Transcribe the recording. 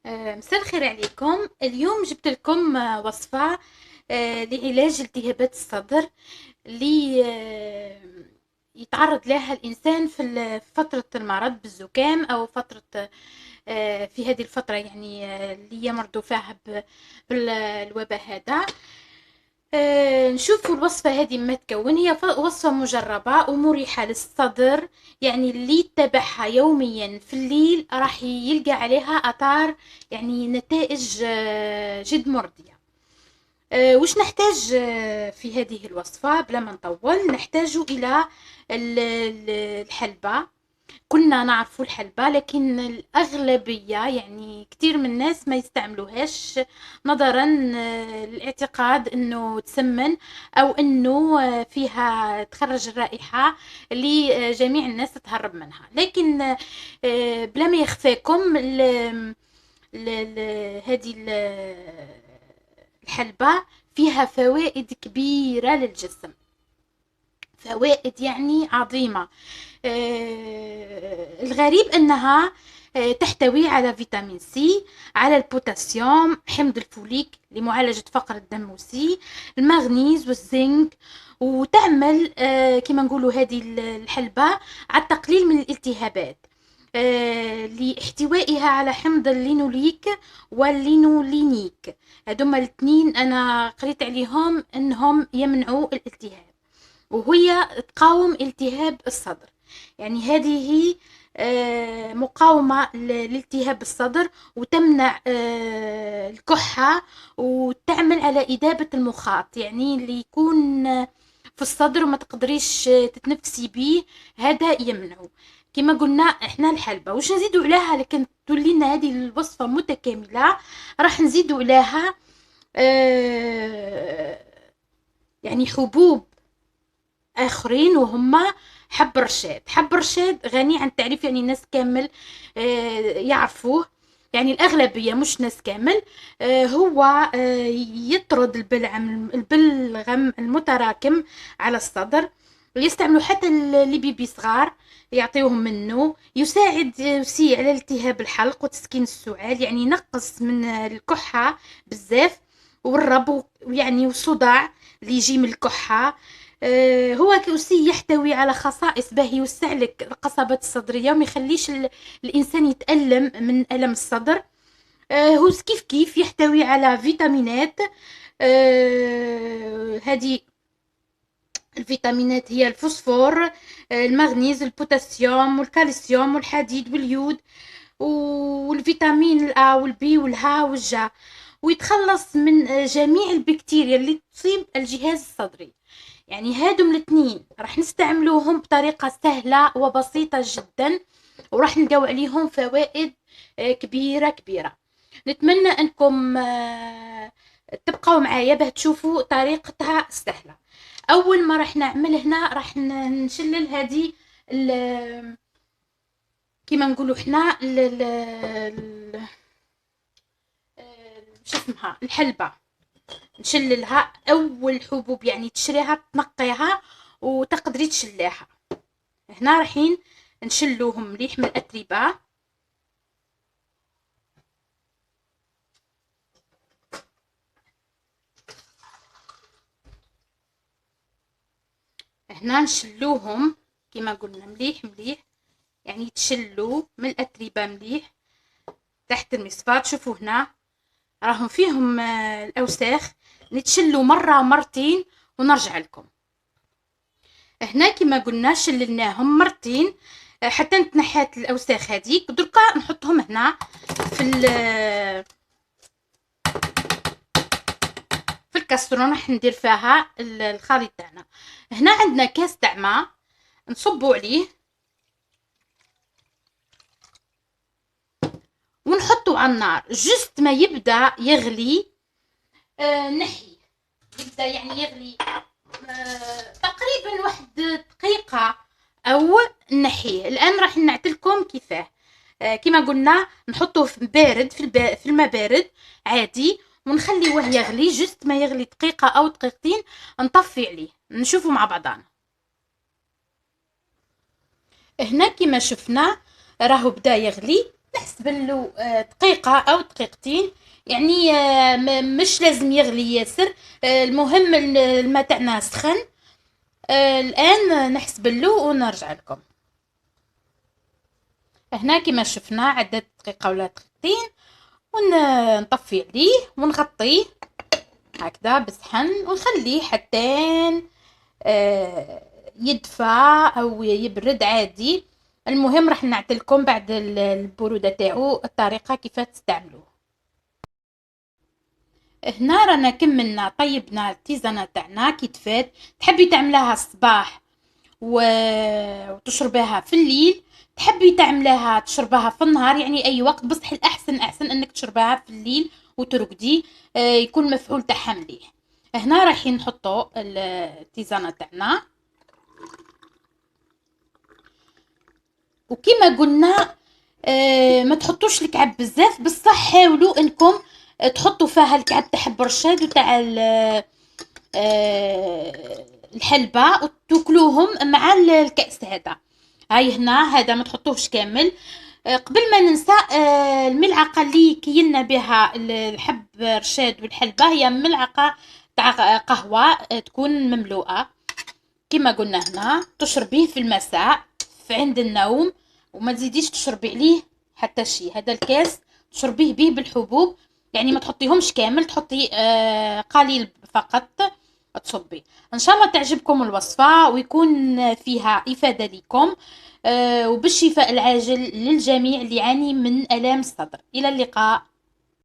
مساء الخير عليكم. اليوم جبت لكم وصفة لعلاج التهابات الصدر اللي يتعرض لها الإنسان في فترة المرض بالزكام أو فترة في هذه الفترة، يعني اللي يمرضوا فيها بالوباء هذا. نشوفوا الوصفة هذه ما تكون هي وصفة مجربة ومريحة للصدر، يعني اللي يتبعها يوميا في الليل راح يلقى عليها أثار، يعني نتائج جد مرضية. وش نحتاج في هذه الوصفة؟ بلا ما نطول نحتاج إلى الحلبة. كنا نعرفوا الحلبة، لكن الأغلبية يعني كتير من الناس ما يستعملوهاش نظرا للاعتقاد انه تسمن او انه فيها تخرج الرائحة اللي جميع الناس تتهرب منها. لكن بلا ما يخفاكم هذه الحلبة فيها فوائد كبيرة للجسم، فوائد يعني عظيمة. الغريب أنها تحتوي على فيتامين سي، على البوتاسيوم، حمض الفوليك لمعالجة فقر الدم وسي، المغنيز والزنك، وتعمل كما نقولوا هذه الحلبة على التقليل من الالتهابات لاحتوائها على حمض اللينوليك واللينولينيك. هذوما الاثنين أنا قريت عليهم أنهم يمنعوا الالتهاب، وهي تقاوم التهاب الصدر. يعني هذه مقاومة لالتهاب الصدر، وتمنع الكحة، وتعمل على إذابة المخاط، يعني اللي يكون في الصدر وما تقدريش تتنفسي بيه هذا يمنعه. كما قلنا احنا الحلبة وش نزيدوا عليها، لكن تولي لنا هذه الوصفة متكاملة. راح نزيدوا عليها يعني حبوب آخرين، وهما حب الرشاد. حب الرشاد غني عن التعريف، يعني الناس كامل يعرفوه، يعني الأغلبية مش ناس كامل. هو يطرد البلغم المتراكم على الصدر، ويستعملوا حتى البيبي صغار يعطيوهم منه. يساعد يسيء على التهاب الحلق وتسكين السعال، يعني ينقص من الكحة بزاف والرب، يعني والصداع اللي يجي من الكحة. هو كأسي يحتوي على خصائص باه يوسع لك القصبات الصدرية وما يخليش الإنسان يتألم من ألم الصدر. هو كيف يحتوي على فيتامينات. هذه الفيتامينات هي الفوسفور، المغنيز، البوتاسيوم والكالسيوم والحديد واليود، والفيتامين الأ والبي والها والجا، ويتخلص من جميع البكتيريا اللي تصيب الجهاز الصدري. يعني هادم الاثنين راح نستعملوهم بطريقة سهلة وبسيطة جدا، وراح نلقاو عليهم فوائد كبيرة كبيرة. نتمنى انكم تبقوا معايا باه تشوفوا طريقتها سهلة. اول ما راح نعمل هنا راح نشلل هذه كيما نقولوا حنا شو اسمها الحلبة، نشللها. اول حبوب يعني تشريها تنقيها وتقدري تشليها. هنا رايحين نشلوهم مليح من الاتربه. هنا نشلوهم كما قلنا مليح مليح، يعني تشلوا من الاتربه مليح تحت المصفاة. شوفوا هنا راهم فيهم الاوساخ، نتشلوا مره مرتين ونرجع لكم. هنا كما قلنا شللناهم مرتين حتى نتنحات الاوساخ هذيك. دركا نحطهم هنا في الكاسرونه راح ندير فيها الخليط تاعنا. هنا عندنا كاس تاع ماء نصبوا عليه ونحطوا على النار جست ما يبدا يغلي. نحي يبدا يعني يغلي تقريبا واحد دقيقه او نحيه. الان راح نعتلكم كيفاه. كما قلنا نحطوه في بارد في الماء بارد عادي، ونخليوه يغلي جست ما يغلي دقيقه او دقيقتين نطفي عليه. نشوفوا مع بعضنا. هنا كما شفنا راهو بدا يغلي. نحسب له دقيقة أو دقيقتين، يعني مش لازم يغلي ياسر. المهم الماء تاعنا سخن. الآن نحسب له ونرجع لكم. هنا كما شفنا عدة دقيقة ولا دقيقتين، ونطفي عليه ونغطيه هكذا بصحن ونخليه حتى يدفى او يبرد عادي. المهم راح نعطيلكم بعد البرودة تاعو الطريقة كيف تستعملوه. هنا رانا كملنا طيبنا التيزانة تاعنا كي تفات. تحبي تعملها الصباح وتشربيها في الليل، تحبي تعمليها تشربها في النهار، يعني اي وقت، بصح الاحسن انك تشربها في الليل وترقدي، يكون مفعول تاعها مليح. هنا رايحين نحطوا التيزانة تاعنا، وكما قلنا ما تحطوش الكعب بزاف، بصح حاولوا انكم تحطوا فيها الكعب تاع البرشاد وتاع الحلبة وتاكلوهم مع الكأس هذا. هاي هنا هذا ما تحطوهش كامل. قبل ما ننسى، الملعقة اللي كيلنا بها الحب رشاد والحلبة هي ملعقة تاع قهوة تكون مملوءة. كما قلنا هنا تشربيه في المساء في عند النوم، وما تزيديش تشربي عليه حتى شيء. هذا الكاس تشربيه به بالحبوب، يعني ما تحطيهمش كامل، تحطي قليل فقط تصبي. ان شاء الله تعجبكم الوصفة ويكون فيها افادة لكم، وبالشفاء العاجل للجميع اللي يعاني من الام الصدر. الى اللقاء.